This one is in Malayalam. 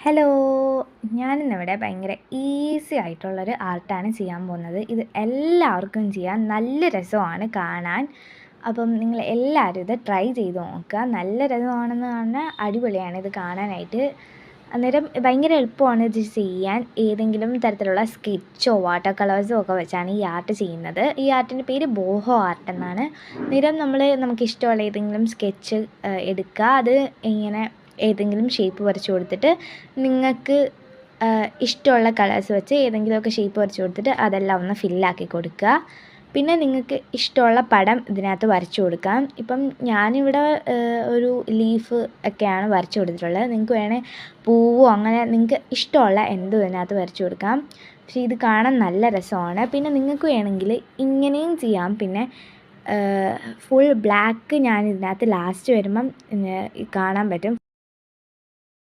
ഹലോ! ഞാനിന്നിവിടെ ഭയങ്കര ഈസി ആയിട്ടുള്ളൊരു ആർട്ടാണ് ചെയ്യാൻ പോകുന്നത്. ഇത് എല്ലാവർക്കും ചെയ്യാം. നല്ല രസമാണ് കാണാൻ. അപ്പം നിങ്ങൾ എല്ലാവരും ഇത് ട്രൈ ചെയ്ത് നോക്കുക. നല്ല രസമാണെന്ന് പറഞ്ഞാൽ അടിപൊളിയാണ് ഇത് കാണാനായിട്ട്. അന്നേരം ഭയങ്കര എളുപ്പമാണ് ഇത് ചെയ്യാൻ. ഏതെങ്കിലും തരത്തിലുള്ള സ്കെച്ചോ വാട്ടർ കളേഴ്സോ ഒക്കെ വെച്ചാണ് ഈ ആർട്ട് ചെയ്യുന്നത്. ഈ ആർട്ടിൻ്റെ പേര് ബോഹോ ആർട്ട് എന്നാണ്. അന്നേരം നമുക്കിഷ്ടമുള്ള ഏതെങ്കിലും സ്കെച്ച് എടുക്കുക. അത് ഇങ്ങനെ ഏതെങ്കിലും ഷേപ്പ് വരച്ച് കൊടുത്തിട്ട് നിങ്ങൾക്ക് ഇഷ്ടമുള്ള കളേഴ്സ് വെച്ച് ഏതെങ്കിലുമൊക്കെ ഷേപ്പ് വരച്ച് കൊടുത്തിട്ട് അതെല്ലാം ഒന്ന് ഫില്ലാക്കി കൊടുക്കുക. പിന്നെ നിങ്ങൾക്ക് ഇഷ്ടമുള്ള പടം ഇതിനകത്ത് വരച്ച് കൊടുക്കാം. ഇപ്പം ഞാനിവിടെ ഒരു ലീഫ് ഒക്കെയാണ് വരച്ച് കൊടുത്തിട്ടുള്ളത്. നിങ്ങൾക്ക് വേണേൽ പൂവോ അങ്ങനെ നിങ്ങൾക്ക് ഇഷ്ടമുള്ള എന്തും ഇതിനകത്ത് വരച്ച് കൊടുക്കാം. പക്ഷേ ഇത് കാണാൻ നല്ല രസമാണ്. പിന്നെ നിങ്ങൾക്ക് വേണമെങ്കിൽ ഇങ്ങനെയും ചെയ്യാം. പിന്നെ ഫുൾ ബ്ലാക്ക് ഞാൻ ഇതിനകത്ത് ലാസ്റ്റ് വരുമ്പം കാണാൻ പറ്റും.